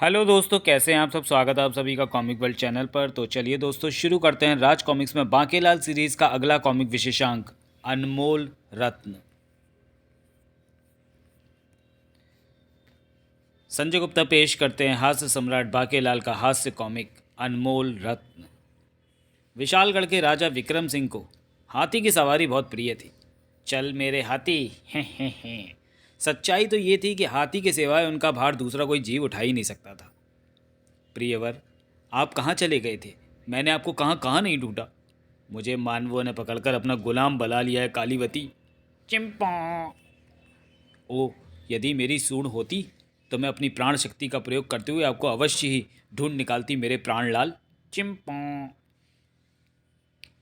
Hello दोस्तों, कैसे हैं आप सब। स्वागत है आप सभी का कॉमिक वर्ल्ड चैनल पर। तो चलिए दोस्तों, शुरू करते हैं राज कॉमिक्स में बांकेलाल सीरीज का अगला कॉमिक विशेषांक, अनमोल रत्न। संजय गुप्ता पेश करते हैं हास्य सम्राट बांकेलाल का हास्य कॉमिक अनमोल रत्न। विशालगढ़ के राजा विक्रम सिंह को हाथी की सवारी बहुत प्रिय थी। चल मेरे हाथी, हैं। सच्चाई तो ये थी कि हाथी के सिवाय उनका भार दूसरा कोई जीव उठा ही नहीं सकता था। प्रियवर, आप कहाँ चले गए थे? मैंने आपको कहाँ कहाँ नहीं ढूंढा। मुझे मानवों ने पकड़कर अपना गुलाम बना लिया है कालीवती। चिंपा। ओ, यदि मेरी सूंड होती तो मैं अपनी प्राण शक्ति का प्रयोग करते हुए आपको अवश्य ही ढूंढ निकालती मेरे प्राणलाल। चिंपा।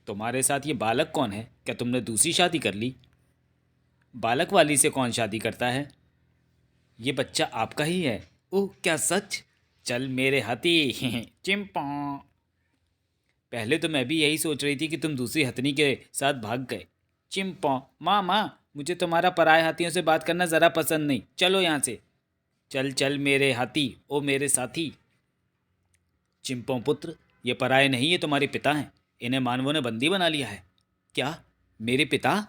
तुम्हारे साथ ये बालक कौन है? क्या तुमने दूसरी शादी कर ली? बालक वाली से कौन शादी करता है? ये बच्चा आपका ही है। ओह, क्या सच? चल मेरे हाथी, चिंपा। पहले तो मैं भी यही सोच रही थी कि तुम दूसरी हथनी के साथ भाग गए। चिंपो। माँ माँ, मुझे तुम्हारा पराये हाथियों से बात करना ज़रा पसंद नहीं, चलो यहाँ से। चल चल मेरे हाथी, ओ मेरे साथी। चिंपो पुत्र, ये पराये नहीं, ये तुम्हारे पिता हैं। इन्हें मानवों ने बंदी बना लिया है। क्या? मेरे पिता?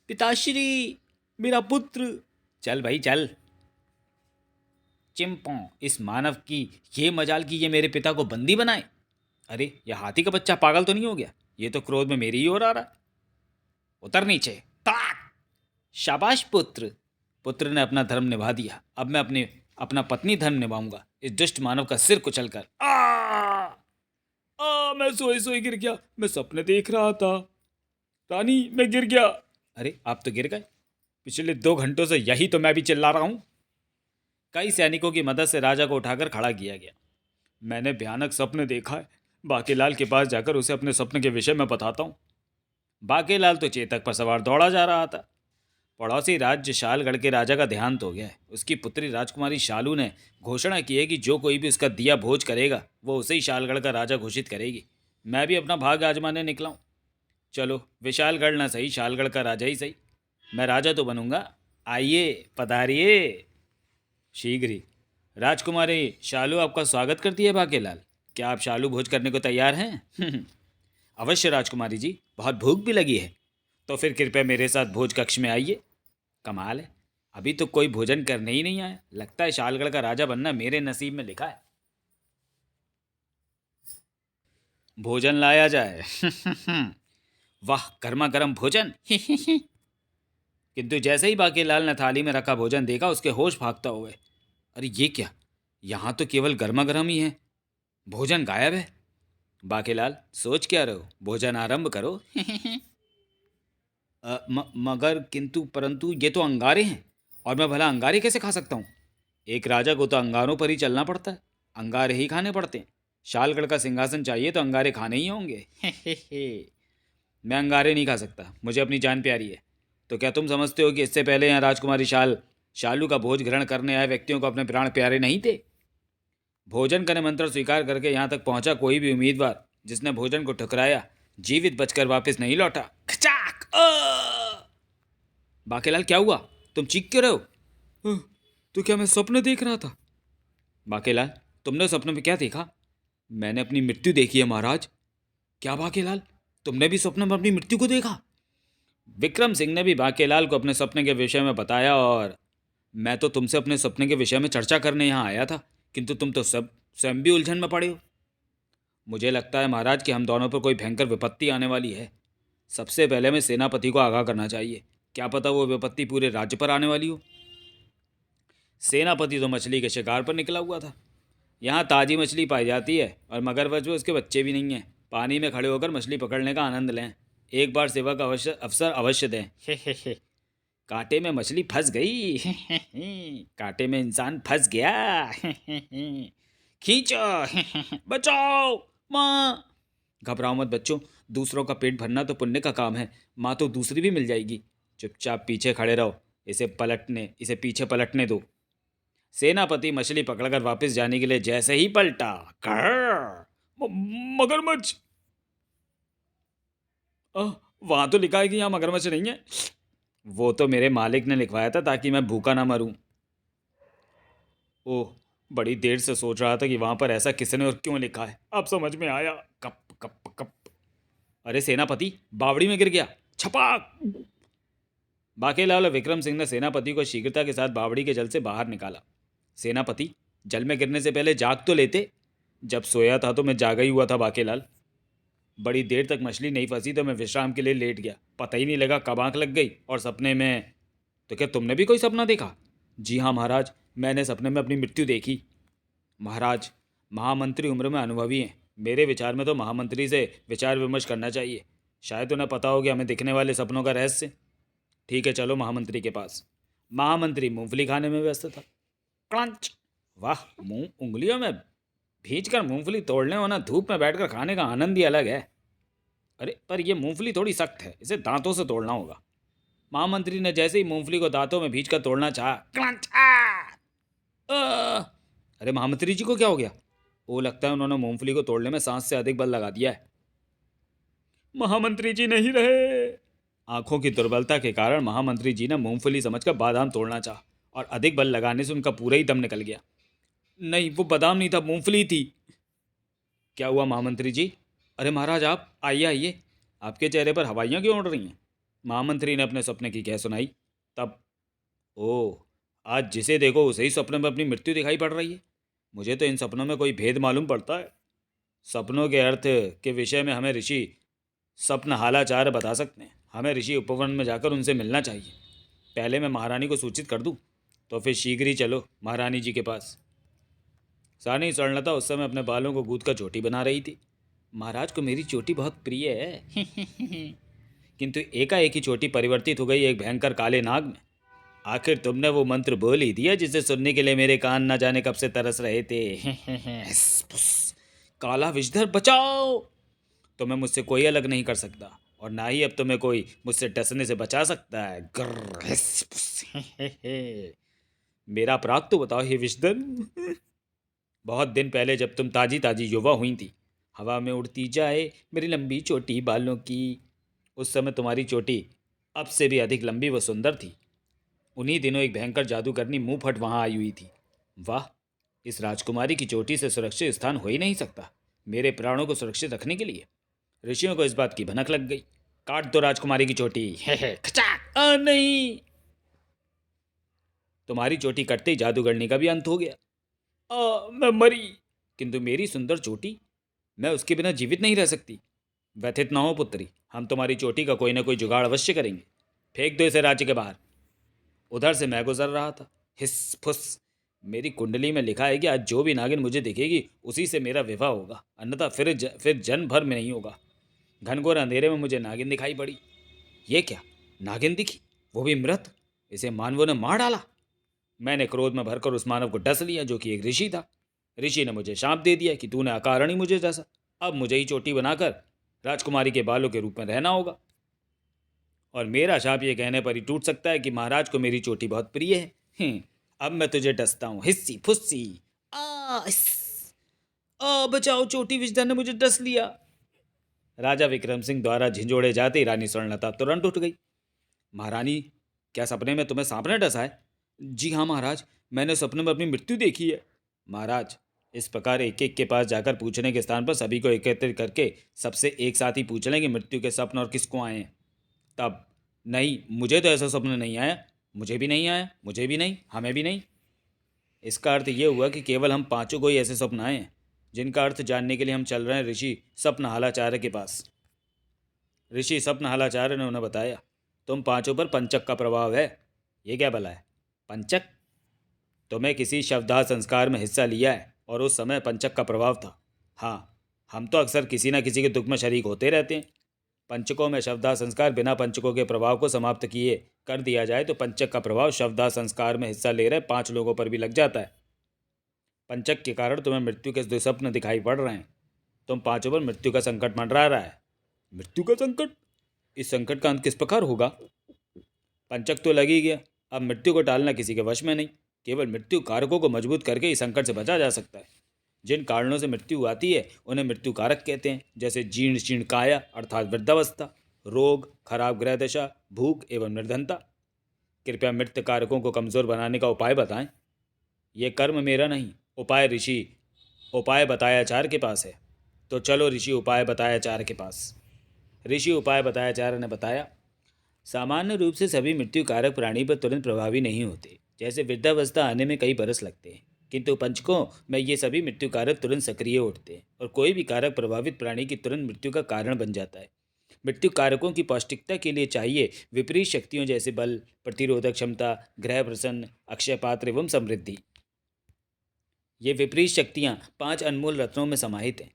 पिताश्री, मेरा पुत्र। चल भाई चल। चिंपो, इस मानव की ये मजाल कि ये मेरे पिता को बंदी बनाए। अरे, यह हाथी का बच्चा पागल तो नहीं हो गया? ये तो क्रोध में मेरी ही ओर आ रहा। उतर नीचे। ताक! शाबाश पुत्र। पुत्र ने अपना धर्म निभा दिया। अब मैं अपना पत्नी धर्म निभाऊंगा। इस दुष्ट मानव का सिर कुचलकर। मैं सोए सोए गिर गया। मैं सपने देख रहा था। रानी, मैं गिर गया। अरे, आप तो गिर गए। पिछले 2 घंटों से यही तो मैं भी चिल्ला रहा हूं। कई सैनिकों की मदद से राजा को उठाकर खड़ा किया गया। मैंने भयानक सपने देखा है। बाकीलाल के पास जाकर उसे अपने सपने के विषय में बताता हूँ। बाकीलाल तो चेतक पर सवार दौड़ा जा रहा था। पड़ोसी राज्य शालगढ़ के राजा का देहांत हो गया है। उसकी पुत्री राजकुमारी शालू ने घोषणा की है कि जो कोई भी उसका दिया भोज करेगा वो उसे ही शालगढ़ का राजा घोषित करेगी। मैं भी अपना भाग आजमाने निकला हूँ। चलो, विशालगढ़ ना सही, शालगढ़ का राजा ही सही। मैं राजा तो बनूंगा। आइए, पधारिए। शीघ्र ही। राजकुमारी शालू आपका स्वागत करती है बाकेलाल। क्या आप शालू भोज करने को तैयार हैं? अवश्य राजकुमारी जी, बहुत भूख भी लगी है। तो फिर कृपया मेरे साथ भोज कक्ष में आइए। कमाल है, अभी तो कोई भोजन करने ही नहीं आया। लगता है शालगढ़ का राजा बनना मेरे नसीब में लिखा है। भोजन लाया जाए। वाह, गर्मा गर्म भोजन। किंतु जैसे ही बाकीलाल ने थाली में रखा भोजन देखा, उसके होश भागता हुए। अरे ये क्या? यहाँ तो केवल गर्मा गर्म ही है, भोजन गायब है। बाकीलाल, सोच क्या रहे हो? भोजन आरंभ करो। मगर किंतु परंतु ये तो अंगारे हैं, और मैं भला अंगारे कैसे खा सकता हूँ? एक राजा को तो अंगारों पर ही चलना पड़ता है, अंगारे ही खाने पड़ते हैं। शालगढ़ का सिंहासन चाहिए तो अंगारे खाने ही होंगे। मैं अंगारे नहीं खा सकता, मुझे अपनी जान प्यारी है। तो क्या तुम समझते हो कि इससे पहले यहाँ राजकुमारी शालू का भोज ग्रहण करने आए व्यक्तियों को अपने प्राण प्यारे नहीं थे? भोजन का निमंत्रण स्वीकार करके यहाँ तक पहुँचा कोई भी उम्मीदवार जिसने भोजन को ठुकराया, जीवित बचकर वापस नहीं लौटा। खचाक! बाकीलाल, क्या हुआ? तुम चीख क्यों रहे हो? तो क्या मैं सपने देख रहा था? बाकीलाल, तुमने सपने में क्या देखा? मैंने अपनी मृत्यु देखी है महाराज। क्या बाकीलाल, तुमने भी सपने में अपनी मृत्यु को देखा? विक्रम सिंह ने भी बाकीलाल को अपने सपने के विषय में बताया, और मैं तो तुमसे अपने सपने के विषय में चर्चा करने यहाँ आया था, किंतु तुम तो सब स्वयं भी उलझन में पड़े हो। मुझे लगता है महाराज कि हम दोनों पर कोई भयंकर विपत्ति आने वाली है। सबसे पहले हमें सेनापति को आगाह करना चाहिए। क्या पता वो विपत्ति पूरे राज्य पर आने वाली हो। सेनापति तो मछली के शिकार पर निकला हुआ था। यहाँ ताज़ी मछली पाई जाती है, और मगरमच्छ में उसके बच्चे भी नहीं हैं। पानी में खड़े होकर मछली पकड़ने का आनंद लें। एक बार सेवा का अवसर अवश्य दें। हे। कांटे में मछली फंस गई। कांटे में इंसान फंस गया। खींचो। बचाओ माँ। घबराओ मत बच्चों, दूसरों का पेट भरना तो पुण्य का काम है। माँ तो दूसरी भी मिल जाएगी। चुपचाप पीछे खड़े रहो, इसे पीछे पलटने दो। सेनापति मछली पकड़कर वापस जाने के लिए जैसे ही पलटा, मगरमच्छ। वहां तो लिखा है कि यहाँ मगरमच्छ नहीं है। वो तो मेरे मालिक ने लिखवाया था ताकि मैं भूखा ना मरूं। ओह, बड़ी देर से सोच रहा था कि वहां पर ऐसा किसने और क्यों लिखा है। अब समझ में आया। Cup cup cup. अरे सेनापति, बावड़ी में गिर गया। छपाक। बाकेलाल और विक्रम सिंह ने सेनापति को शीघ्रता के साथ बावड़ी के जल से बाहर निकाला। सेनापति, जल में गिरने से पहले जाग तो लेते। जब सोया था तो मैं जागा ही हुआ था बाकेलाल। बड़ी देर तक मछली नहीं फंसी तो मैं विश्राम के लिए लेट गया। पता ही नहीं लगा कब आंख लग गई। और सपने में। तो क्या तुमने भी कोई सपना देखा? जी हाँ महाराज, मैंने सपने में अपनी मृत्यु देखी। महाराज, महामंत्री उम्र में अनुभवी हैं। मेरे विचार में तो महामंत्री से विचार विमर्श करना चाहिए। शायद उन्हें पता हो कि हमें दिखने वाले सपनों का रहस्य। ठीक है, चलो महामंत्री के पास। महामंत्री मूंगफली खाने में व्यस्त था। क्रंच। वाह, मुंह उंगलियों में भींच कर मूंगफली तोड़ने होना, धूप में बैठकर खाने का आनंद ही अलग है। अरे पर यह मूंगफली थोड़ी सख्त है, इसे दांतों से तोड़ना होगा। महामंत्री ने जैसे ही मूंगफली को दांतों में भींच कर तोड़ना चाहा, क्रंच। अरे महामंत्री जी को क्या हो गया? वो लगता है उन्होंने मूंगफली को तोड़ने में सांस से अधिक बल लगा दिया है। महामंत्री जी नहीं रहे। आंखों की दुर्बलता के कारण महामंत्री जी ने मूंगफली समझकर बादाम तोड़ना चाहा और अधिक बल लगाने से उनका पूरा ही दम निकल गया। नहीं, वो बादाम नहीं था, मूंगफली थी। क्या हुआ महामंत्री जी? अरे महाराज, आप आइए आइए। आपके चेहरे पर हवाइयाँ क्यों उड़ रही हैं? महामंत्री ने अपने सपने की कह सुनाई। तब, ओह, आज जिसे देखो उसे ही सपने में अपनी मृत्यु दिखाई पड़ रही है। मुझे तो इन सपनों में कोई भेद मालूम पड़ता है। सपनों के अर्थ के विषय में हमें ऋषि स्वप्न हालाचार्य बता सकते हैं। हमें ऋषि उपवन में जाकर उनसे मिलना चाहिए। पहले मैं महारानी को सूचित कर दूं, तो फिर शीघ्र ही चलो महारानी जी के पास। सानी स्वर्णलता उस समय अपने बालों को गूंथ कर चोटी बना रही थी। महाराज को मेरी चोटी बहुत प्रिय है। किंतु एकाएक ही चोटी परिवर्तित हो गई एक भयंकर काले नाग में। आखिर तुमने वो मंत्र बोल ही दिया जिसे सुनने के लिए मेरे कान न जाने कब से तरस रहे थे। काला विषधर बचाओ। तुम्हें मुझसे कोई अलग नहीं कर सकता और ना ही अब तुम्हें कोई मुझसे डसने से बचा सकता है। मेरा अपराध तो बताओ हे विषधर। बहुत दिन पहले जब तुम ताजी ताजी युवा हुई थी, हवा में उड़ती जाए मेरी लंबी चोटी बालों की, उस समय तुम्हारी चोटी अब से भी अधिक लंबी व सुंदर थी। उन्हीं दिनों एक भयंकर जादूगरनी मुंह फट वहां आई हुई थी। वाह, इस राजकुमारी की चोटी से सुरक्षित स्थान हो ही नहीं सकता मेरे प्राणों को सुरक्षित रखने के लिए। ऋषियों को इस बात की भनक लग गई। काट दो राजकुमारी की चोटी। खचाक। नहीं, तुम्हारी चोटी कटते ही जादूगरनी का भी अंत हो गया। मैं मरी। किंतु मेरी सुंदर चोटी, मैं उसके बिना जीवित नहीं रह सकती। व्यथित ना हो पुत्री, हम तुम्हारी चोटी का कोई ना कोई जुगाड़ अवश्य करेंगे। फेंक दो इसे राज्य के बाहर। उधर से मैं गुजर रहा था। हिस फुस। मेरी कुंडली में लिखा है कि आज जो भी नागिन मुझे दिखेगी उसी से मेरा विवाह होगा, अन्यथा फिर जन्म भर में नहीं होगा। घनघोर अंधेरे में मुझे नागिन दिखाई पड़ी। ये क्या, नागिन दिखी, वो भी मृत? इसे मानवों ने मार डाला। मैंने क्रोध में भरकर उस मानव को डस लिया जो कि एक ऋषि था। ऋषि ने मुझे शाप दे दिया कि तूने अकारण ही मुझे डसा। अब मुझे ही चोटी बनाकर राजकुमारी के बालों के रूप में रहना होगा। और मेरा शाप ये कहने पर ही टूट सकता है कि महाराज को मेरी चोटी बहुत प्रिय है। अब मैं तुझे डसता हूँ। हिस्सी फुस्सी। बचाओ, चोटी विषधर ने मुझे डस लिया। राजा विक्रम सिंह द्वारा झिंझोड़े जाते ही रानी स्वर्णलता तुरंत उठ गई। महारानी, क्या सपने में तुम्हें सांप ने डसा है? जी हाँ महाराज, मैंने सपने में अपनी मृत्यु देखी है। महाराज, इस प्रकार एक एक के पास जाकर पूछने के स्थान पर सभी को एकत्रित करके सबसे एक साथ ही पूछ लें कि मृत्यु के स्वप्न और किसको आए हैं। तब, नहीं, मुझे तो ऐसा स्वप्न नहीं आया। मुझे भी नहीं आया, मुझे भी नहीं, हमें भी नहीं। इसका अर्थ ये हुआ कि केवल हम पांचों को ही ऐसे स्वप्न आए हैं जिनका अर्थ जानने के लिए हम चल रहे हैं ऋषि स्वप्नहालाचार्य के पास। ऋषि स्वप्नहालाचार्य ने उन्हें बताया, तुम पांचों पर पंचक का प्रभाव है। ये क्या भला है पंचक? तुम्हें किसी शवदाह संस्कार में हिस्सा लिया है और उस समय पंचक का प्रभाव था। हाँ, हम तो अक्सर किसी न किसी के दुख में शरीक होते रहते हैं। पंचकों में शवदाह संस्कार बिना पंचकों के प्रभाव को समाप्त किए कर दिया जाए तो पंचक का प्रभाव शवदाह संस्कार में हिस्सा ले रहे 5 लोगों पर भी लग जाता है। पंचक के कारण तुम्हें मृत्यु के दुस्वप्न दिखाई पड़ रहे हैं। तुम पांचों पर मृत्यु का संकट मंडरा रहा है। मृत्यु का संकट? इस संकट का अंत किस प्रकार होगा? पंचक तो लग ही गया, अब मृत्यु को टालना किसी के वश में नहीं। केवल मृत्यु कारकों को मजबूत करके इस संकट से बचा जा सकता है। जिन कारणों से मृत्यु आती है उन्हें मृत्यु कारक कहते हैं, जैसे जीर्ण शीर्ण काया अर्थात वृद्धावस्था, रोग, खराब ग्रह दशा, भूख एवं निर्धनता। कृपया मृत्यु कारकों को कमजोर बनाने का उपाय बताएं। ये कर्म मेरा नहीं, उपाय ऋषि उपाय बतायाचार्य के पास है। तो चलो ऋषि उपाय बतायाचार्य के पास। ऋषि उपाय बतायाचार्य ने बताया, सामान्य रूप से सभी मृत्यु कारक प्राणी पर तुरंत प्रभावी नहीं होते, जैसे वृद्धावस्था आने में कई बरस लगते हैं, किंतु पंचकों में ये सभी मृत्यु कारक तुरंत सक्रिय उठते हैं और कोई भी कारक प्रभावित प्राणी की तुरंत मृत्यु का कारण बन जाता है। मृत्यु कारकों की पौष्टिकता के लिए चाहिए विपरीत शक्तियों जैसे बल, प्रतिरोधक क्षमता, ग्रह प्रसन्न, अक्षय पात्र एवं समृद्धि। ये विपरीत शक्तियाँ 5 अनमोल रत्नों में समाहित हैं।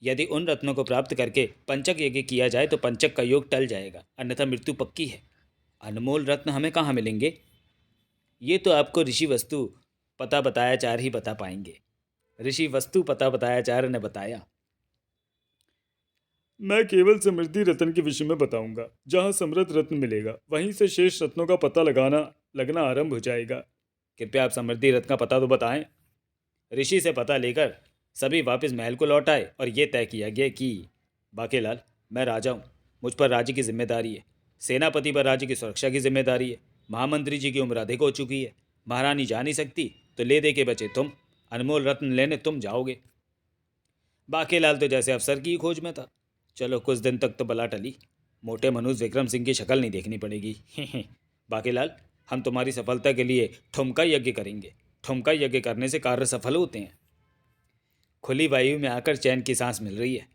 यदि उन रत्नों को प्राप्त करके पंचक यज्ञ किया जाए तो पंचक का योग टल जाएगा, अन्यथा मृत्यु पक्की है। अनमोल रत्न हमें कहाँ मिलेंगे? ये तो आपको ऋषि वस्तु पता बतायाचार्य ही बता पाएंगे। ऋषि वस्तु पता बतायाचार्य ने बताया, मैं केवल समृद्धि रत्न के विषय में बताऊंगा। जहाँ समृद्ध रत्न मिलेगा वहीं से शेष रत्नों का पता लगना आरंभ हो जाएगा। कृपया आप समृद्धि रत्न का पता तो बताएं। ऋषि से पता लेकर सभी वापस महल को लौट आए और ये तय किया गया कि बाकेलाल, मैं राजा हूँ, मुझ पर राज्य की जिम्मेदारी है। सेनापति पर राज्य की सुरक्षा की जिम्मेदारी है। महामंत्री जी की उम्र अधिक हो चुकी है, महारानी जा नहीं सकती, तो ले दे के बचे तुम। अनमोल रत्न लेने तुम जाओगे। बाकेलाल तो जैसे अफसर की खोज में था। चलो कुछ दिन तक तो बला टली, मोटे मनुष्य विक्रम सिंह की शक्ल नहीं देखनी पड़ेगी। बाकेलाल, हम तुम्हारी सफलता के लिए ठुमका यज्ञ करेंगे। ठुमका यज्ञ करने से कार्य सफल होते हैं। खुली वायु में आकर चैन की सांस मिल रही है।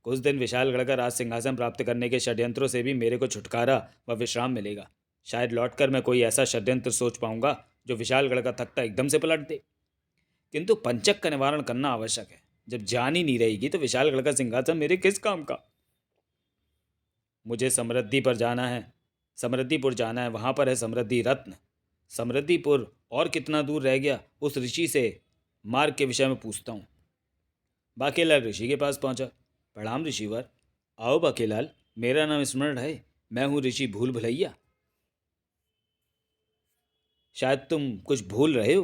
कुछ दिन विशालगढ़ का राज सिंहासन प्राप्त करने के षड्यंत्रों से भी मेरे को छुटकारा व विश्राम मिलेगा। शायद लौटकर मैं कोई ऐसा षड्यंत्र सोच पाऊंगा जो विशालगढ़ का तख्ता एकदम से पलट दे। किंतु पंचक का निवारण करना आवश्यक है। जब जान ही नहीं रहेगी तो विशालगढ़ का सिंहासन मेरे किस काम का? मुझे समृद्धिपुर जाना है, वहां पर है समृद्धि रत्न। समृद्धिपुर और कितना दूर रह गया, उस ऋषि से मार्ग के विषय में पूछता हूँ। बाकेलाल ऋषि के पास पहुंचा। प्रणाम ऋषिवर। आओ बाकेलाल, मेरा नाम स्मरण है, मैं हूँ ऋषि भूल भुलैया। शायद तुम कुछ भूल रहे हो।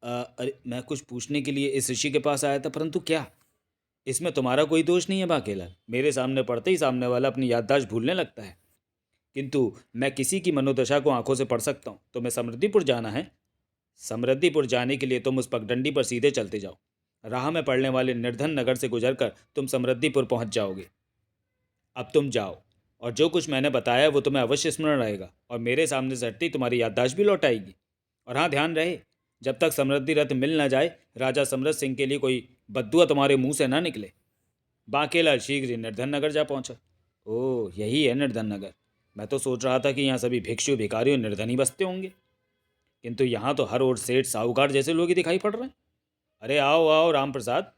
अरे, मैं कुछ पूछने के लिए इस ऋषि के पास आया था, परंतु क्या? इसमें तुम्हारा कोई दोष नहीं है बाकेलाल। मेरे सामने पढ़ते ही सामने वाला अपनी याददाश्त भूलने लगता है। किंतु मैं किसी की मनोदशा को आंखों से पढ़ सकता हूँ। तुम्हें समृद्धिपुर जाना है। समृद्धिपुर जाने के लिए तुम उस पगडंडी पर सीधे चलते जाओ। राह में पड़ने वाले निर्धन नगर से गुजरकर तुम समृद्धिपुर पहुंच जाओगे। अब तुम जाओ, और जो कुछ मैंने बताया वो तुम्हें अवश्य स्मरण रहेगा और मेरे सामने से हटती तुम्हारी याददाश्त भी लौट आएगी। और हाँ, ध्यान रहे, जब तक समृद्धि रथ मिल न जाए राजा समृद्ध सिंह के लिए कोई बद्दुआ तुम्हारे मुंह से ना निकले। बाकेलाल शीघ्र ही निर्धन नगर जा पहुंचा। ओह, यही है निर्धन नगर। मैं तो सोच रहा था कि यहाँ सभी भिक्षु भिखारी और निर्धन ही बसते होंगे, किंतु यहाँ तो हर ओर सेठ साहूकार जैसे लोग ही दिखाई पड़ रहे हैं। अरे आओ आओ राम प्रसाद,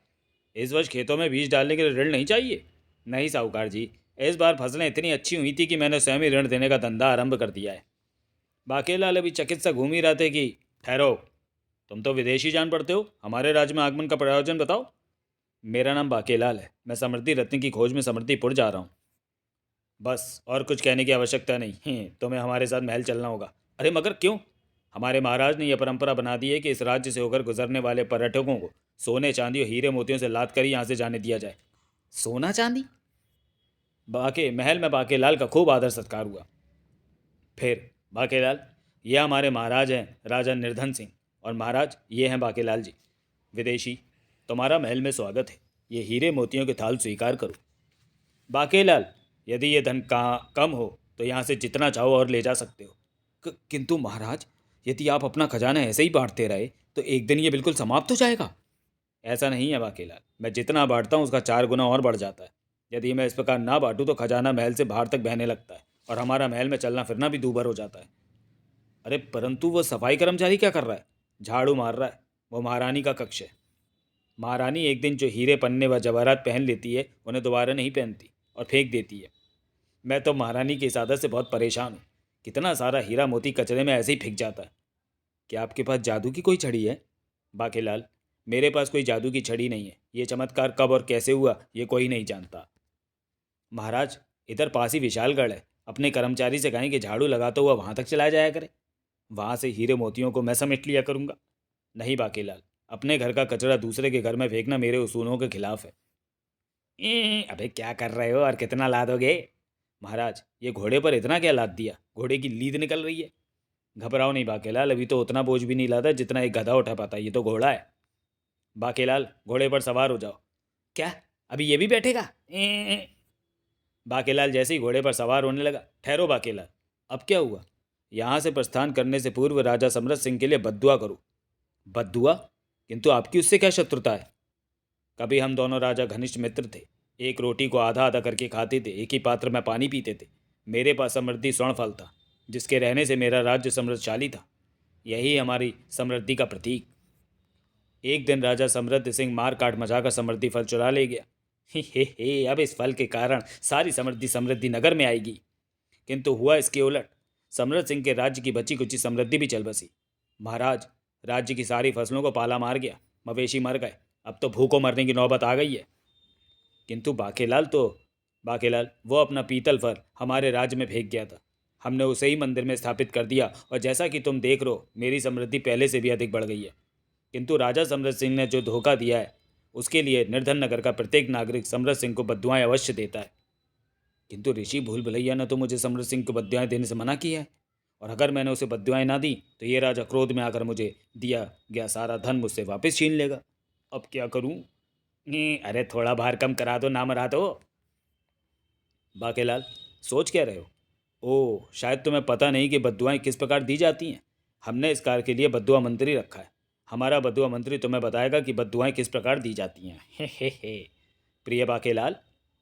इस वर्ष खेतों में बीज डालने के लिए ऋण नहीं चाहिए? नहीं साहूकार जी, इस बार फसलें इतनी अच्छी हुई थी कि मैंने स्वयं ही ऋण देने का धंधा आरंभ कर दिया है। बाकेलाल अभी चकित सा घूम ही रहे थे कि ठहरो, तुम तो विदेशी जान पड़ते हो, हमारे राज्य में आगमन का प्रयोजन बताओ। मेरा नाम बाकेलाल है, मैं समृद्धि रत्न की खोज में समृद्धिपुर जा रहा हूँ। बस, और कुछ कहने की आवश्यकता नहीं, तुम्हें हमारे साथ महल चलना होगा। अरे मगर क्यों? हमारे महाराज ने यह परंपरा बना दी है कि इस राज्य से होकर गुजरने वाले पर्यटकों को सोने चांदी और हीरे मोतियों से लाद कर ही यहाँ से जाने दिया जाए। सोना चांदी? बाके महल में बाकेलाल का खूब आदर सत्कार हुआ। फिर बाकेलाल, ये हमारे महाराज हैं राजा निर्धन सिंह, और महाराज ये हैं बाकेलाल जी। विदेशी, तुम्हारा महल में स्वागत है। ये हीरे मोतियों के थाल स्वीकार करो। बाकेलाल, यदि ये धन कम हो तो यहाँ से जितना चाहो और ले जा सकते हो। किंतु महाराज, यदि आप अपना खजाना ऐसे ही बांटते रहे तो एक दिन ये बिल्कुल समाप्त हो जाएगा। ऐसा नहीं है बाकेलाल, मैं जितना बांटता हूँ उसका 4 गुना और बढ़ जाता है। यदि मैं इस प्रकार ना बांटूँ तो खजाना महल से बाहर तक बहने लगता है और हमारा महल में चलना फिरना भी दूभर हो जाता है। अरे परंतु वो सफाई कर्मचारी क्या कर रहा है? झाड़ू मार रहा है। वो महारानी का कक्ष है। महारानी एक दिन जो हीरे पन्ने व जवाहरात पहन लेती है उन्हें दोबारा नहीं पहनती और फेंक देती है। मैं तो महारानी की इस आदत से बहुत परेशान हूँ। कितना सारा हीरा मोती कचरे में ऐसे ही फेंक जाता है। क्या आपके पास जादू की कोई छड़ी है? बाकेलाल, मेरे पास कोई जादू की छड़ी नहीं है। ये चमत्कार कब और कैसे हुआ ये कोई नहीं जानता। महाराज, इधर पास ही विशालगढ़ है। अपने कर्मचारी से कहें कि झाड़ू लगाता हुआ वहाँ तक चलाया जाया करे। वहाँ से हीरे मोतियों को मैं समेट लिया करूँगा। नहीं बाकेलाल, अपने घर का कचरा दूसरे के घर में फेंकना मेरे उसूलों के खिलाफ है। अबे क्या कर रहे हो और कितना लादोगे? महाराज, ये घोड़े पर इतना क्या लाद दिया? घोड़े की लीद निकल रही है। घबराओ नहीं बाकेलाल, अभी तो उतना बोझ भी नहीं लादा जितना एक गधा उठा पाता। ये तो घोड़ा है। बाकेलाल, घोड़े पर सवार हो जाओ। क्या, अभी ये भी बैठेगा? बाकेलाल जैसे ही घोड़े पर सवार होने लगा, ठहरो बाकेलाल, अब क्या हुआ? यहाँ से प्रस्थान करने से पूर्व राजा सम्रत सिंह के लिए बद्दुआ करो। बद्दुआ? किंतु आपकी उससे क्या शत्रुता है? कभी हम दोनों राजा घनिष्ठ मित्र थे, एक रोटी को आधा आधा करके खाते थे, एक ही पात्र में पानी पीते थे। मेरे पास समृद्धि स्वर्णफल था, जिसके रहने से मेरा राज्य समृद्धशाली था। यही हमारी समृद्धि का प्रतीक। एक दिन राजा समृद्ध सिंह मार काट मचाकर समृद्धि फल चुरा ले गया। हे, अब इस फल के कारण सारी समृद्धि समृद्धि नगर में आएगी। किंतु हुआ इसके उलट। समृद्ध सिंह के राज्य की बची कुची समृद्धि भी चल बसी। महाराज, राज्य की सारी फसलों को पाला मार गया, मवेशी मर गए, अब तो भूखों मरने की नौबत आ गई है। किंतु बाकेलाल, वो अपना पीतल फल हमारे राज्य में फेंक गया था। हमने उसे ही मंदिर में स्थापित कर दिया, और जैसा कि तुम देख रहे हो, मेरी समृद्धि पहले से भी अधिक बढ़ गई है। किंतु राजा समृद्ध सिंह ने जो धोखा दिया है, उसके लिए निर्धन नगर का प्रत्येक नागरिक समृद्ध सिंह को बद्दुआएं अवश्य देता है। किंतु ऋषि भूल भुलैया ने तो मुझे समृद्ध सिंह को बद्दुआएं देने से मना किया है, और अगर मैंने उसे बद्दुआएं ना दी तो ये राजा क्रोध में आकर मुझे दिया गया सारा धन मुझसे वापस छीन लेगा। अब क्या करूं? अरे थोड़ा भार कम करा दो, ना मरा दो। बाकेलाल, सोच क्या रहे हो? ओह, शायद तुम्हें पता नहीं कि बद्दुआएं किस प्रकार दी जाती हैं। हमने इस कार्य के लिए बद्दुआ मंत्री रखा है। हमारा बद्दुआ मंत्री तुम्हें बताएगा कि बद्दुआएं किस प्रकार दी जाती हैं। हे। प्रिय बाकेलाल,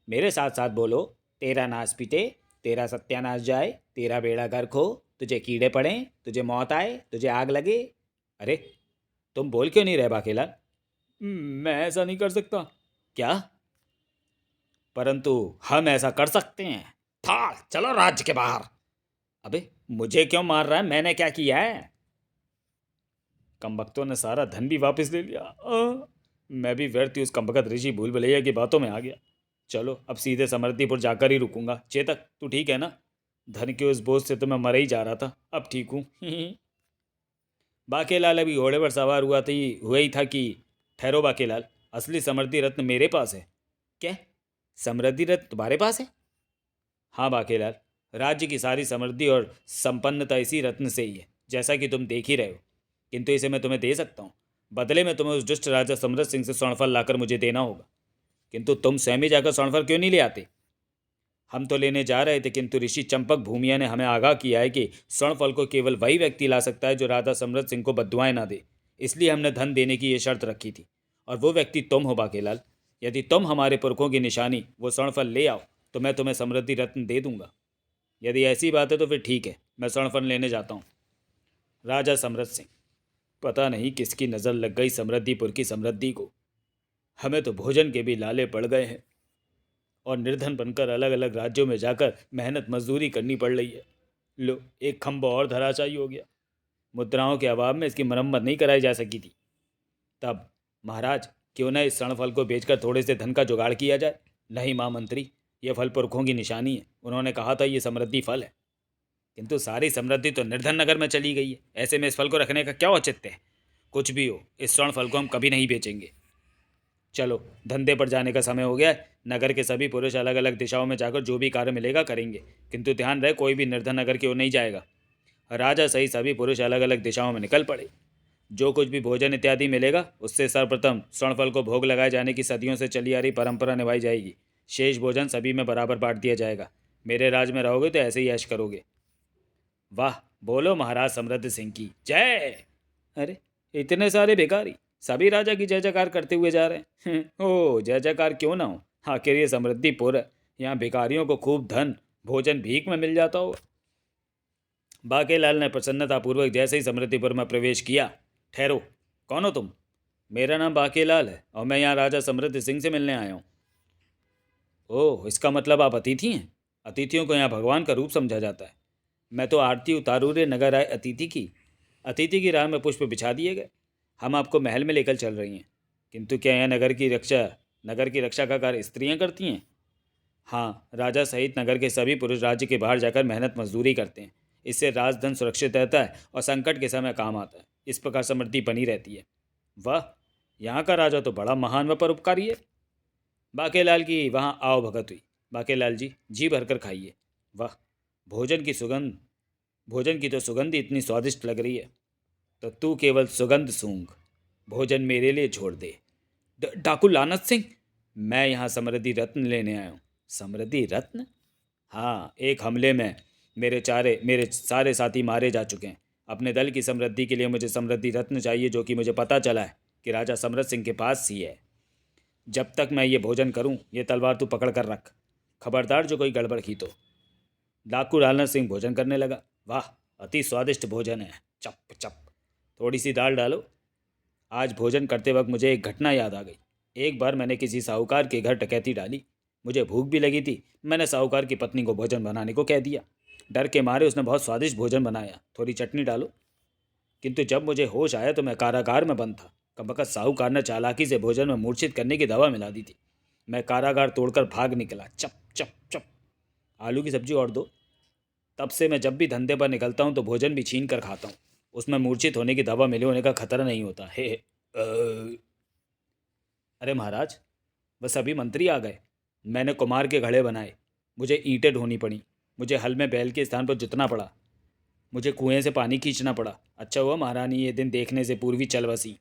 मेरे साथ साथ बोलो। तेरा नाश पिटे, तेरा सत्यानाश जाए, तेरा बेड़ा गर्क हो, तुझे कीड़े पड़े, तुझे मौत आए, तुझे आग लगे। अरे, तुम बोल क्यों नहीं रहे बाकेलाल? मैं ऐसा नहीं कर सकता। क्या? परंतु हम ऐसा कर सकते हैं। था, चलो राज्य के बाहर। अबे, मुझे क्यों मार रहा है? मैंने क्या किया है? कमबख्तों ने सारा धन भी वापस ले लिया। मैं भी व्यर्थ ही उस कमबख्त ऋषि भूल भुलैया की बातों में आ गया। चलो, अब सीधे समृद्धिपुर जाकर ही रुकूंगा। चेतक, तू ठीक है ना? धन के उस बोझ से तो मैं मर ही जा रहा था, अब ठीक हूँ। बाकेलाल अभी घोड़े पर सवार हुआ ही था कि ठहरो बाकेलाल, असली समृद्धि रत्न मेरे पास है। क्या? समृद्धि रत्न तुम्हारे पास है? हाँ बाकेलाल, राज्य की सारी समृद्धि और संपन्नता इसी रत्न से ही है, जैसा कि तुम देख ही रहे हो। किंतु इसे मैं तुम्हें दे सकता हूँ। बदले में तुम्हें उस दुष्ट राजा समृद्ध सिंह से स्वर्णफल लाकर मुझे देना होगा। किंतु तुम स्वयं ही जाकर स्वर्णफल क्यों नहीं ले आते? हम तो लेने जा रहे थे, किंतु ऋषि चंपक भूमिया ने हमें आगाह किया है कि स्वर्णफल को केवल वही व्यक्ति ला सकता है जो राजा समृद्ध सिंह को बद्दुआएं ना दे। इसलिए हमने धन देने की ये शर्त रखी थी, और वो व्यक्ति तुम हो बाकेलाल। यदि तुम हमारे पुरखों की निशानी वो स्वर्णफल ले आओ तो मैं तुम्हें समृद्धि रत्न दे दूंगा। यदि ऐसी बात है तो फिर ठीक है, मैं स्वर्णफल लेने जाता हूँ। राजा समृद्ध सिंह, पता नहीं किसकी नज़र लग गई समृद्धिपुर की समृद्धि को। हमें तो भोजन के भी लाले पड़ गए हैं, और निर्धन बनकर अलग अलग राज्यों में जाकर मेहनत मजदूरी करनी पड़ रही है। लो, एक खंबा और धराशायी हो गया। मुद्राओं के अभाव में इसकी मरम्मत नहीं कराई जा सकी थी। तब महाराज, क्यों न इस रणफल को बेचकर थोड़े से धन का जुगाड़ किया जाए? नहीं महामंत्री, यह फल पुरखों की निशानी है। उन्होंने कहा था ये समृद्धि फल है। किंतु सारी समृद्धि तो निर्धन नगर में चली गई है। ऐसे में इस फल को रखने का क्या औचित्य है? कुछ भी हो, इस स्वर्ण फल को हम कभी नहीं बेचेंगे। चलो, धंधे पर जाने का समय हो गया है। नगर के सभी पुरुष अलग अलग दिशाओं में जाकर जो भी कार्य मिलेगा करेंगे, किंतु ध्यान रहे कोई भी निर्धन नगर की ओर नहीं जाएगा। राजा सही सभी पुरुष अलग अलग दिशाओं में निकल पड़े। जो कुछ भी भोजन इत्यादि मिलेगा उससे सर्वप्रथम स्वर्णफल को भोग लगाए जाने की सदियों से चली आ रही परंपरा निभाई जाएगी। शेष भोजन सभी में बराबर बांट दिया जाएगा। मेरे राज में रहोगे तो ऐसे ही ऐश करोगे। वाह, बोलो महाराज समृद्ध सिंह की जय। अरे, इतने सारे भिखारी सभी राजा की जय जयकार करते हुए जा रहे हैं। ओ, जय जयकार क्यों ना हो, आखिर ये समृद्धिपुर है। यहाँ भिखारियों को खूब धन भोजन भीख में मिल जाता हो। बाकेलाल ने प्रसन्नतापूर्वक जैसे ही समृद्धिपुर में प्रवेश किया, ठहरो, कौन हो तुम? मेरा नाम बाकेलाल है, और मैं यहाँ राजा समृद्ध सिंह से मिलने आया हूँ। ओह, इसका मतलब आप अतिथि हैं। अतिथियों को यहाँ भगवान का रूप समझा जाता है। मैं तो आरती उतारू रे नगर आए अतिथि की राह में पुष्प बिछा दिए गए। हम आपको महल में लेकर चल रही हैं। किंतु क्या यह नगर की रक्षा का कार्य स्त्रियाँ करती हैं? हाँ, राजा सहित नगर के सभी पुरुष राज्य के बाहर जाकर मेहनत मजदूरी करते हैं। इससे राजधन सुरक्षित रहता है और संकट के समय काम आता है। इस प्रकार समृद्धि बनी रहती है। वाह, यहाँ का राजा तो बड़ा महान व परोपकारी है। बाकेलाल की वहाँ आओ भगत हुई। बाकेलाल जी भरकर खाइए। वाह, भोजन की तो सुगंध ही इतनी स्वादिष्ट लग रही है। तो तू केवल सुगंध सूंघ, भोजन मेरे लिए छोड़ दे। डाकू लानत सिंह, मैं यहाँ समृद्धि रत्न लेने आया हूँ। समृद्धि रत्न? हाँ, एक हमले में मेरे सारे साथी मारे जा चुके हैं। अपने दल की समृद्धि के लिए मुझे समृद्धि रत्न चाहिए, जो कि मुझे पता चला है कि राजा समृद्ध सिंह के पास ही है। जब तक मैं ये भोजन करूं, ये तलवार तू पकड़ कर रख। खबरदार जो कोई गड़बड़ की तो। डाकू लालना सिंह भोजन करने लगा। वाह, अति स्वादिष्ट भोजन है। चप चप। थोड़ी सी दाल डालो। आज भोजन करते वक्त मुझे एक घटना याद आ गई। एक बार मैंने किसी साहूकार के घर डकैती डाली। मुझे भूख भी लगी थी। मैंने साहूकार की पत्नी को भोजन बनाने को कह दिया। डर के मारे उसने बहुत स्वादिष्ट भोजन बनाया। थोड़ी चटनी डालो। किंतु जब मुझे होश आया तो मैं कारागार में बंद था। कबकत साहूकार ने चालाकी से भोजन में मूर्छित करने की दवा मिला दी थी। मैं कारागार तोड़कर भाग निकला। चप चप चप। आलू की सब्जी और दो। तब से मैं जब भी धंधे पर निकलता हूँ तो भोजन भी छीन कर खाता हूँ। उसमें मूर्छित होने की दवा मिले होने का खतरा नहीं होता। हे अरे महाराज, बस अभी मंत्री आ गए। मैंने कुमार के घड़े बनाए। मुझे ईंटें ढोनी पड़ी। मुझे हल में बैल के स्थान पर जुतना पड़ा। मुझे कुएं से पानी खींचना पड़ा। अच्छा हुआ महारानी ये दिन देखने से पूर्वी चल बसी।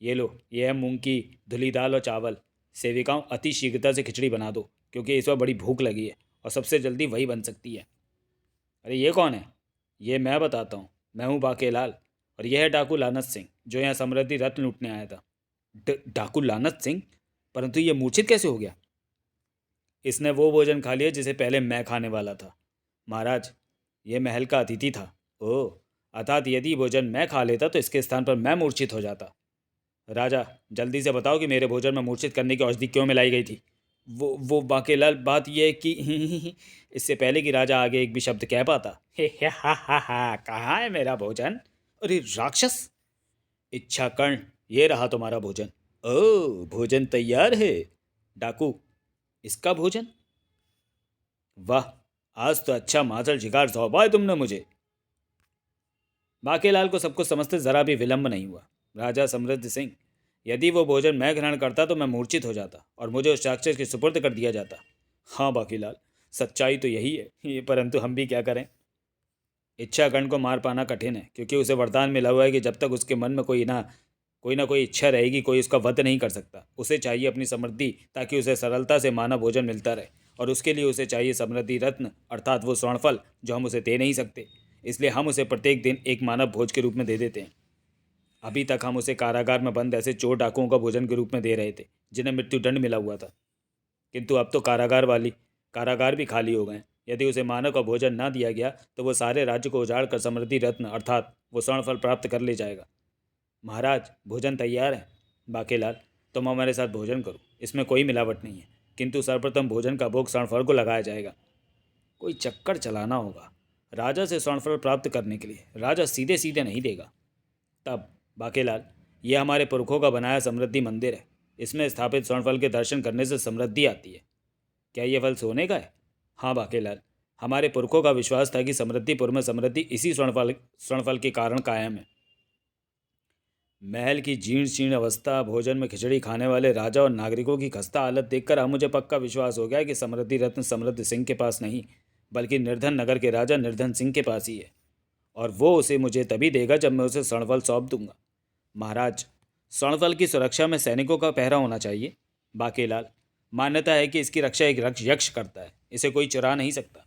ये लो, ये है मूंग की धुली दाल और चावल। सेविकाओं, अति शीघ्रता से खिचड़ी बना दो, क्योंकि इस वक्त बड़ी भूख लगी है और सबसे जल्दी वही बन सकती है। अरे ये कौन है? ये मैं बताता हूँ। मैं हूँ बाकेलाल, और यह है डाकू लानत सिंह, जो यहाँ समृद्धि रत्न लूटने आया था। डाकू लानत सिंह? परंतु ये मूर्छित कैसे हो गया? इसने वो भोजन खा लिया जिसे पहले मैं खाने वाला था। महाराज, ये महल का अतिथि था। ओह, अर्थात यदि भोजन मैं खा लेता तो इसके स्थान पर मैं मूर्छित हो जाता। राजा, जल्दी से बताओ कि मेरे भोजन में मूर्छित करने की औषधि क्यों मिलाई गई थी। वो बाकेलाल, बात यह है कि इससे पहले कि राजा आगे एक भी शब्द कह पाता, हे हा, कहाँ है मेरा भोजन? अरे राक्षस! इच्छा कर्ण, ये रहा तुम्हारा भोजन। ओह, भोजन तैयार है। डाकू, इसका भोजन? वाह, आज तो अच्छा माजल शिकार सौंपा है तुमने मुझे। बाकेलाल को सब कुछ समझते जरा भी विलंब नहीं हुआ। राजा समृद्ध सिंह, यदि वो भोजन मैं ग्रहण करता तो मैं मूर्छित हो जाता और मुझे उस राक्षस के सुपुर्द कर दिया जाता। हाँ बाकीलाल, सच्चाई तो यही है, ये परंतु हम भी क्या करें। इच्छागण को मार पाना कठिन है, क्योंकि उसे वरदान मिला हुआ है कि जब तक उसके मन में कोई ना कोई इच्छा रहेगी, कोई उसका वध नहीं कर सकता। उसे चाहिए अपनी समृद्धि, ताकि उसे सरलता से मानव भोजन मिलता रहे, और उसके लिए उसे चाहिए समृद्धि रत्न, अर्थात वो स्वर्णफल जो हम उसे दे नहीं सकते। इसलिए हम उसे प्रत्येक दिन एक मानव भोज के रूप में दे देते हैं। अभी तक हम उसे कारागार में बंद ऐसे चोर डाकुओं का भोजन के रूप में दे रहे थे जिन्हें मृत्युदंड मिला हुआ था। किंतु अब तो कारागार भी खाली हो गए। यदि उसे मानव का भोजन ना दिया गया तो वो सारे राज्य को उजाड़ कर समृद्धि रत्न अर्थात वो स्वर्णफल प्राप्त कर ले जाएगा। महाराज, भोजन तैयार है। बाकेलाल, तुम हमारे साथ भोजन करो, इसमें कोई मिलावट नहीं है, किंतु सर्वप्रथम भोजन का भोग स्वर्णफल को लगाया जाएगा। कोई चक्कर चलाना होगा राजा से स्वर्णफल प्राप्त करने के लिए। राजा सीधे सीधे नहीं देगा। तब बाकेलाल, ये हमारे पुरखों का बनाया समृद्धि मंदिर है। इसमें स्थापित स्वर्णफल के दर्शन करने से समृद्धि आती है। क्या ये फल सोने का है? हाँ बाकेलाल, हमारे पुरखों का विश्वास था कि समृद्धिपुर में समृद्धि इसी स्वर्णफल के कारण कायम है। महल की जीर्ण शीर्ण अवस्था, भोजन में खिचड़ी खाने वाले राजा और नागरिकों की खस्ता हालत देखकर अब मुझे पक्का विश्वास हो गया कि समृद्धि रत्न समृद्ध सिंह के पास नहीं, बल्कि निर्धन नगर के राजा निर्धन सिंह के पास ही है, और वो उसे मुझे तभी देगा जब मैं उसे स्वर्णफल सौंप दूंगा। महाराज, स्वर्णफल की सुरक्षा में सैनिकों का पहरा होना चाहिए। बाकेलाल, मान्यता है कि इसकी रक्षा एक यक्ष करता है, इसे कोई चुरा नहीं सकता।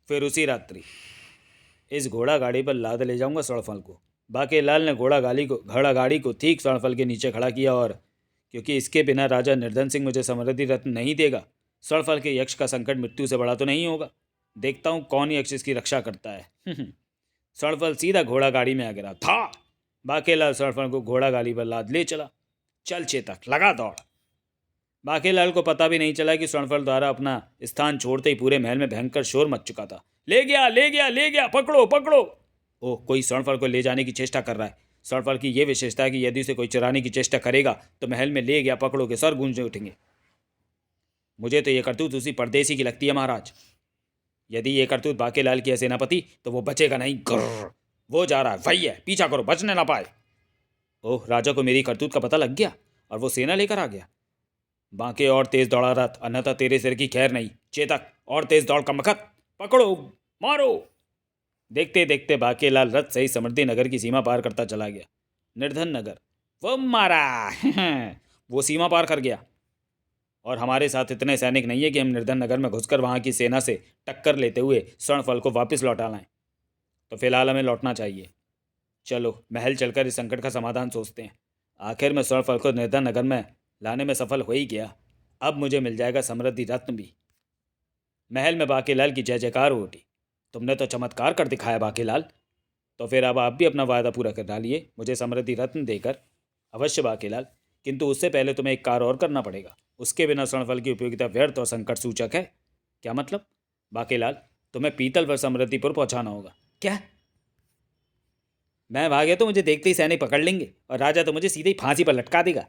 फिर उसी रात्रि इस घोड़ा गाड़ी पर लाद ले जाऊंगा स्वर्णफल को। बाकेलाल ने घोड़ा गाड़ी को ठीक स्वर्णफल के नीचे खड़ा किया, और क्योंकि इसके बिना राजा निर्धन सिंह मुझे समृद्धि रत्न नहीं देगा, स्वर्णफल के यक्ष का संकट मृत्यु से बड़ा तो नहीं होगा। देखता हूँ कौन यक्ष इसकी रक्षा करता है। स्वर्णफल सीधा घोड़ा गाड़ी में आ गिरा था। बाकेलाल स्वर्णफल को घोड़ा गाड़ी पर लाद ले चला। चल चेतक, लगा दौड़। बाकेलाल को पता भी नहीं चला कि स्वर्णफल द्वारा अपना स्थान छोड़ते ही पूरे महल में भयंकर शोर मच चुका था। ले गया, ले गया, ले गया, पकड़ो पकड़ो। ओह, कोई स्वर्णफल को ले जाने की चेष्टा कर रहा है। स्वर्णफल की यह विशेषता है कि यदि उसे कोई चुराने की चेष्टा करेगा तो महल में ले गया पकड़ो के सर गूंजने उठेंगे। मुझे तो यह करतूत उसी परदेसी की लगती है महाराज। यदि ये करतूत बाकेलाल की है सेनापति, तो वो बचेगा नहीं। ग्रर, वो जा रहा है, वही है, पीछा करो, बचने ना पाए। ओह, राजा को मेरी करतूत का पता लग गया और वो सेना लेकर आ गया। बांके और तेज दौड़ा रथ, अन्यथा तेरे सिर की खैर नहीं। चेतक, और तेज दौड़, कमबख्त, पकड़ो, मारो। देखते देखते बाकेलाल रथ सही समृद्धि नगर की सीमा पार करता चला गया। निर्धन नगर, वो मारा। वो सीमा पार कर गया और हमारे साथ इतने सैनिक नहीं है कि हम निर्धन नगर में घुसकर वहाँ की सेना से टक्कर लेते हुए स्वर्णफल को वापस लौटा लाएं। तो फिलहाल हमें लौटना चाहिए। चलो महल चलकर इस संकट का समाधान सोचते हैं। आखिर में स्वर्णफल को निर्धन नगर में लाने में सफल हो ही गया। अब मुझे मिल जाएगा समृद्धि रत्न भी। महल में बाकीलाल की जय जयकार हो उठी। तुमने तो चमत्कार कर दिखाया बाकीलाल। तो फिर अब आप भी अपना वायदा पूरा कर डालिए, मुझे समृद्धि रत्न देकर। अवश्य बाकीलाल, किंतु उससे पहले तुम्हें एक कार्य और करना पड़ेगा। उसके बिना स्वर्णफल की उपयोगिता व्यर्थ और संकट सूचक है। क्या मतलब? बाकीलाल, तुम्हें पीतल पर समृद्धिपुर पहुंचाना होगा। क्या? मैं भाग गया तो मुझे देखते ही सैनिक पकड़ लेंगे और राजा तो मुझे सीधे ही फांसी पर लटका देगा।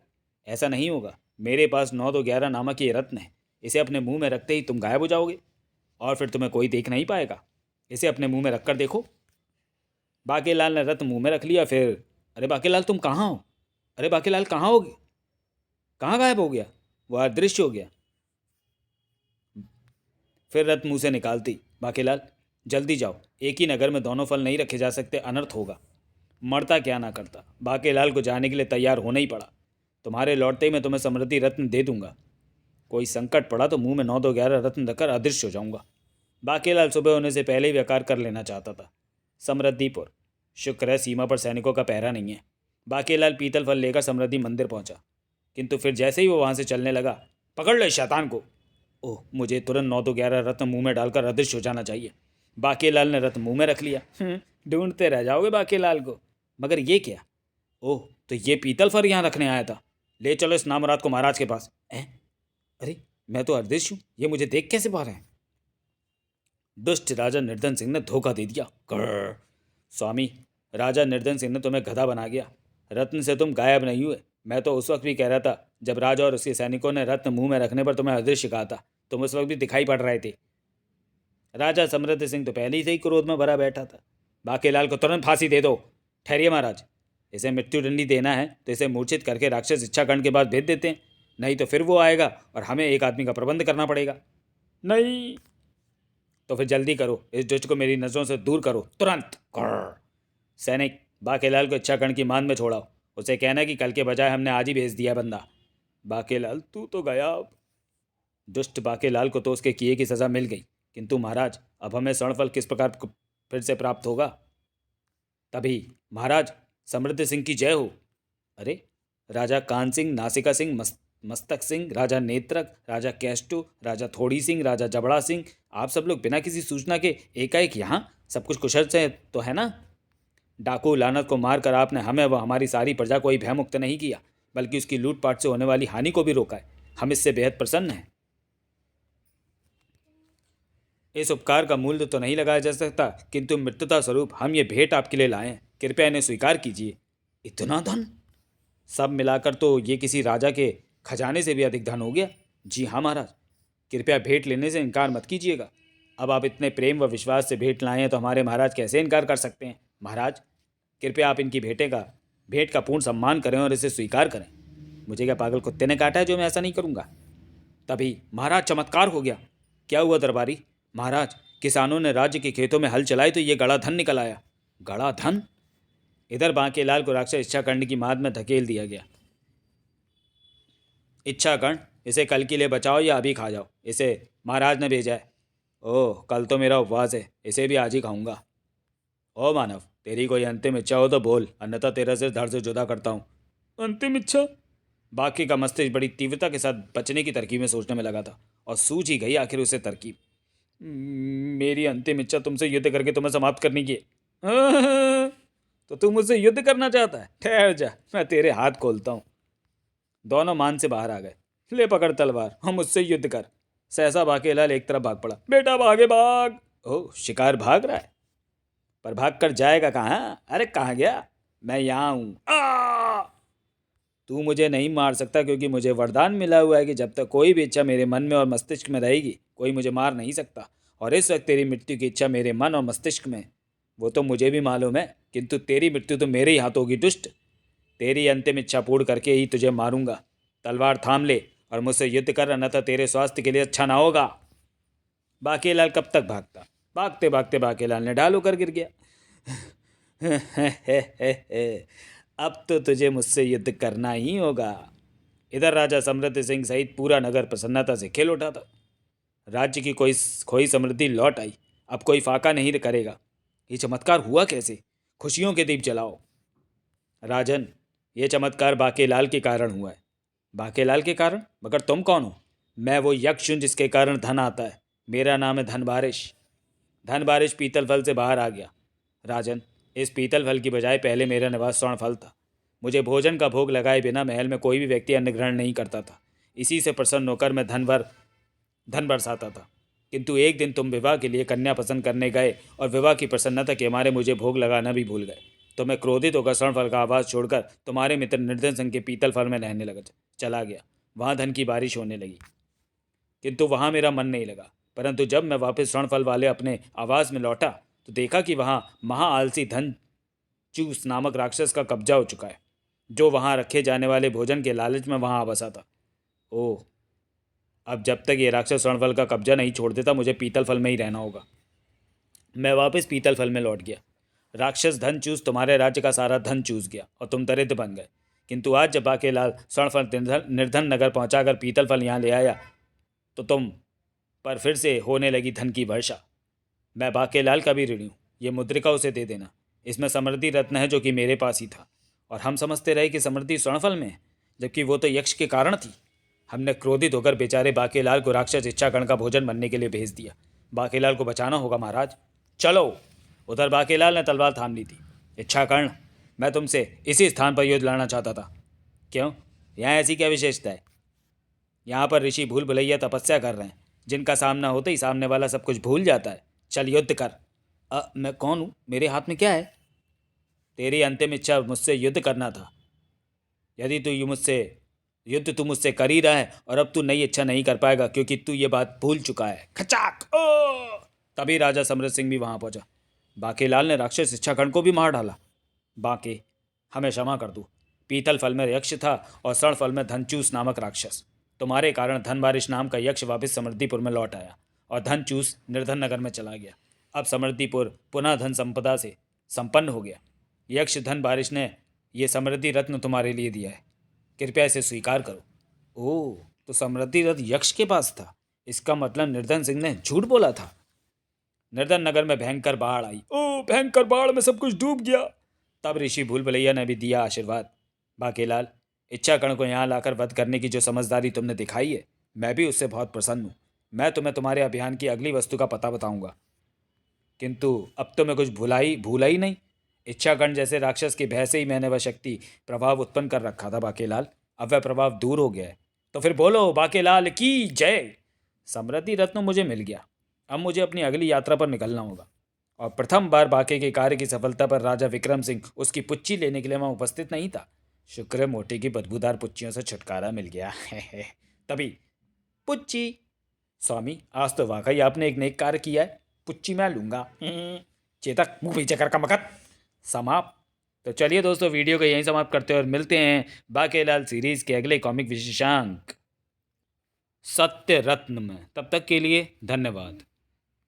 ऐसा नहीं होगा। मेरे पास 9 2 11 नामक ये रत्न है। इसे अपने मुंह में रखते ही तुम गायब हो जाओगे और फिर तुम्हें कोई देख नहीं पाएगा। इसे अपने मुंह में रखकर देखो। बाकीलाल ने रत्न मुंह में रख लिया। फिर अरे बाकीलाल, तुम कहाँ हो? अरे बाकीलाल, कहाँ हो गए? कहाँ गायब हो गया? वह अदृश्य हो गया। फिर रत्न मुंह से निकालती, बाकीलाल जल्दी जाओ, एक ही नगर में दोनों फल नहीं रखे जा सकते, अनर्थ होगा। मरता क्या ना करता। बाकीलाल को जाने के लिए तैयार होना ही पड़ा। तुम्हारे लौटते ही मैं तुम्हें समृद्धि रत्न दे दूंगा। कोई संकट पड़ा तो मुंह में 9 2 11 रत्न रखकर अदृश्य हो जाऊंगा। बाकीलाल सुबह होने से पहले ही व्यापार कर लेना चाहता था। समृद्धिपुर। शुक्र है सीमा पर सैनिकों का पहरा नहीं है। बाकीलाल पीतल फल लेकर समृद्धि मंदिर पहुंचा, किंतु फिर जैसे ही वो वहां से चलने लगा, पकड़ लो शैतान को। ओह, मुझे तुरंत 9 2 11 रत्न मुंह में डालकर अदृश्य हो जाना चाहिए। बाकीलाल ने रत्न मुंह में रख लिया। ढूंढते रह जाओगे बाकीलाल को। मगर ये क्या? ओह, तो ये पीतल फल यहाँ रखने आया था। ले चलो इस नामराद को महाराज के पास। अरे मैं तो अदृश्य हूँ, ये मुझे देख कैसे पा रहे हैं? दुष्ट राजा निर्धन सिंह ने धोखा दे दिया। स्वामी, राजा निर्धन सिंह ने तुम्हें गधा बना गया। रत्न से तुम गायब नहीं हुए। मैं तो उस वक्त भी कह रहा था जब राजा और उसके सैनिकों ने रत्न मुंह में रखने पर तुम्हें अदृश्य कहा था। तुम उस वक्त भी दिखाई पड़ रहे थे। राजा समृद्ध सिंह तो पहले ही से ही क्रोध में भरा बैठा था। बाकीलाल को तुरंत फांसी दे दो। ठहरिए महाराज, इसे मृत्यु दंडी देना है तो इसे मूर्छित करके राक्षस इच्छाकंड के बाद भेज देते हैं, नहीं तो फिर वो आएगा और हमें एक आदमी का प्रबंध करना पड़ेगा। नहीं तो फिर जल्दी करो, इस दुष्ट को मेरी नज़रों से दूर करो तुरंत। सैनिक, बाकीलाल को इच्छाकंड की मान में छोड़ाओ। उसे कहना कि कल के बजाय हमने आज ही भेज दिया बंदा। बाकीलाल तू तो गया। अब दुष्ट बाकीलाल को तो उसके किए की सज़ा मिल गई, किंतु महाराज अब हमें स्वर्णफल किस प्रकार फिर से प्राप्त होगा? तभी महाराज समृद्ध सिंह की जय हो। अरे राजा कान सिंह, नासिका सिंह, मस्तक सिंह, राजा नेत्रक, राजा कैस्टो, राजा थोड़ी सिंह, राजा जबड़ा सिंह, आप सब लोग बिना किसी सूचना के एकाएक यहाँ? सब कुछ कुशल से तो है ना? डाकू लानत को मारकर आपने हमें व हमारी सारी प्रजा को ही भयमुक्त नहीं किया, बल्कि उसकी लूटपाट से होने वाली हानि को भी रोका है। हम इससे बेहद प्रसन्न हैं। इस उपकार का मूल्य तो नहीं लगाया जा सकता, किंतु मृत्युता स्वरूप हम ये भेंट आपके लिए लाए हैं। कृपया इन्हें स्वीकार कीजिए। इतना धन? सब मिलाकर तो ये किसी राजा के खजाने से भी अधिक धन हो गया। जी हाँ महाराज, कृपया भेंट लेने से इनकार मत कीजिएगा। अब आप इतने प्रेम व विश्वास से भेंट लाए हैं तो हमारे महाराज कैसे इनकार कर सकते हैं? महाराज कृपया आप इनकी भेंट का पूर्ण सम्मान करें और इसे स्वीकार करें। मुझे क्या पागल कुत्ते ने काटा है जो मैं ऐसा नहीं करूँगा? तभी महाराज चमत्कार हो गया। क्या हुआ दरबारी? महाराज किसानों ने राज्य के खेतों में हल चलाए तो ये गड़ा धन निकल आया। गड़ा धन? इधर बांकेलाल को राक्षस इच्छाकंड की माद में धकेल दिया गया। इच्छाकंड, इसे कल के लिए बचाओ या अभी खा जाओ। इसे महाराज ने भेजा है। ओह, कल तो मेरा उपवास है, इसे भी आज ही खाऊंगा। ओ मानव, तेरी कोई अंतिम इच्छा हो तो बोल, अन्यथा तेरा सिर धड़ से जुदा करता हूँ। अंतिम इच्छा? बाकी का मस्तिष्क बड़ी तीव्रता के साथ बचने की तरकीब में सोचने में लगा था और सूझ ही गई आखिर उसे तरकीब। मेरी अंतिम इच्छा तुमसे युद्ध करके तुम्हें समाप्त करने की है। तो तू मुझसे युद्ध करना चाहता है? ठहर जा, मैं तेरे हाथ खोलता हूँ। दोनों मान से बाहर आ गए। ले पकड़ तलवार और मुझसे युद्ध कर। सहसा बाकीलाल एक तरफ भाग पड़ा। बेटा भागे भाग। ओह, शिकार भाग रहा है, पर भाग कर जाएगा कहाँ? अरे कहाँ गया? मैं यहाँ हूँ। तू मुझे नहीं मार सकता, क्योंकि मुझे वरदान मिला हुआ है कि जब तक कोई भी इच्छा मेरे मन में और मस्तिष्क में रहेगी, कोई मुझे मार नहीं सकता। और इस वक्त तेरी मृत्यु की इच्छा मेरे मन और मस्तिष्क में, वो तो मुझे भी मालूम है, किंतु तेरी मृत्यु तो मेरे ही हाथ होगी दुष्ट। तेरी अंतिम इच्छा पूर्ण करके ही तुझे मारूंगा। तलवार थाम ले और मुझसे युद्ध कर, अन्यथा तेरे स्वास्थ्य के लिए अच्छा ना होगा। बाकीलाल कब तक भागता? भागते भागते बाकीलाल ने ढाल होकर गिर गया। अब तो तुझे मुझसे युद्ध करना ही होगा। इधर राजा समृद्धि सिंह सहित पूरा नगर प्रसन्नता से खिल उठा था। राज्य की कोई खोई समृद्धि लौट आई, अब कोई फाका नहीं करेगा। ये चमत्कार हुआ कैसे? खुशियों के दीप जलाओ। राजन, ये चमत्कार बाकेलाल के कारण हुआ है। बाकेलाल के कारण? मगर तुम कौन हो? मैं वो यक्ष हूं जिसके कारण धन आता है। मेरा नाम है धन बारिश। धन बारिश पीतल फल से बाहर आ गया। राजन, इस पीतल फल की बजाय पहले मेरा निवास स्वर्ण फल था। मुझे भोजन का भोग लगाए बिना महल में कोई भी व्यक्ति अन्न ग्रहण नहीं करता था। इसी से प्रसन्न होकर मैं धन बरसाता था। किंतु एक दिन तुम विवाह के लिए कन्या पसंद करने गए और विवाह की प्रसन्नता के मारे मुझे भोग लगाना भी भूल गए। तो मैं क्रोधित होकर स्वर्ण फल का आवाज़ छोड़कर तुम्हारे मित्र निर्धन सिंह के पीतल फल में रहने लगा चला गया। वहाँ धन की बारिश होने लगी, किंतु वहाँ मेरा मन नहीं लगा। परंतु जब मैं वापस स्वर्ण फल वाले अपने आवास में लौटा तो देखा कि वहाँ महा आलसी धन चूस नामक राक्षस का कब्जा हो चुका है, जो वहाँ रखे जाने वाले भोजन के लालच में वहाँ आ बसा था। ओह, अब जब तक ये राक्षस स्वर्ण फल का कब्जा नहीं छोड़ देता मुझे पीतल फल में ही रहना होगा। मैं वापस पीतल फल में लौट गया। राक्षस धन चूस तुम्हारे राज्य का सारा धन चूस गया और तुम दरिद्र बन गए। किंतु आज जब बाकेलाल स्वर्ण फल निर्धन नगर पहुँचाकर पीतल फल यहाँ ले आया तो तुम पर फिर से होने लगी धन की वर्षा। मैं बाकेलाल का भी ऋणी हूँ। ये मुद्रिका उसे दे देना। इसमें समृद्धि रत्न है जो कि मेरे पास ही था, और हम समझते रहे कि समृद्धि स्वर्णफल में है, जबकि वो तो यक्ष के कारण थी। हमने क्रोधित होकर बेचारे बाकेलाल को राक्षस इच्छाकर्ण का भोजन बनने के लिए भेज दिया। बाकेलाल को बचाना होगा महाराज। चलो। उधर बाकेलाल ने तलवार थाम ली थी। इच्छाकर्ण, मैं तुमसे इसी स्थान पर युद्ध लड़ना चाहता था। क्यों? यहाँ ऐसी क्या विशेषता है? यहाँ पर ऋषि भूल भुलैया तपस्या कर रहे हैं, जिनका सामना होते ही सामने वाला सब कुछ भूल जाता है। चल युद्ध कर। मैं कौन हूँ? मेरे हाथ में क्या है? तेरी अंतिम इच्छा मुझसे युद्ध करना था। यदि तू मुझसे कर ही रहा है, और अब तू नई इच्छा नहीं कर पाएगा क्योंकि तू ये बात भूल चुका है। खचाक! ओ! तभी राजा समृद्ध सिंह भी वहां पहुंचा। बाकेलाल ने राक्षस इच्छाकर्ण को भी मार डाला। बाके, हमें क्षमा कर दो। पीतल फल में यक्ष था और स्वर्ण फल में धनचूस नामक राक्षस। तुम्हारे कारण धन बारिश नाम का यक्ष वापस समृद्धिपुर में लौट आया और धनचूस निर्धन नगर में चला गया। अब समृद्धिपुर पुनः धन संपदा से संपन्न हो गया। यक्ष धन बारिश ने यह समृद्धि रत्न तुम्हारे लिए दिया है, कृपया इसे स्वीकार करो। ओह, तो समृद्धि रत्न यक्ष के पास था। इसका मतलब निर्धन सिंह ने झूठ बोला था। निर्धन नगर में भयंकर बाढ़ आई। ओह, भयंकर बाढ़ में सब कुछ डूब गया। तब ऋषि भूल भुलैया ने भी दिया आशीर्वाद। बाकेलाल, इच्छाकर्ण को यहाँ लाकर वध करने की जो समझदारी तुमने दिखाई है, मैं भी उससे बहुत प्रसन्न हूँ। मैं तुम्हें तुम्हारे अभियान की अगली वस्तु का पता बताऊंगा। किंतु अब तो मैं कुछ भूला ही नहीं। इच्छाकर्ण जैसे राक्षस के भय से ही मैंने वह शक्ति प्रभाव उत्पन्न कर रखा था बाकेलाल। अब वह प्रभाव दूर हो गया है। तो फिर बोलो बाकेलाल की जय। समृद्धि रत्न मुझे मिल गया। अब मुझे अपनी अगली यात्रा पर निकलना होगा। और प्रथम बार बाके के कार्य की सफलता पर राजा विक्रम सिंह उसकी पुच्ची लेने के लिए वहाँ उपस्थित नहीं था। शुक्र है मोटी की बदबूदार पुच्चियों से छुटकारा मिल गया। तभी पुच्ची, स्वामी आज तो वाकई आपने एक नेक कार्य किया है। पुच्ची मैं लूंगा। चेतक, मुंह पीछे कर कमकत। समाप्त। तो चलिए दोस्तों, वीडियो को यहीं समाप्त करते हैं और मिलते हैं बाकेलाल सीरीज के अगले कॉमिक विशेषांक सत्य रत्न में। तब तक के लिए धन्यवाद।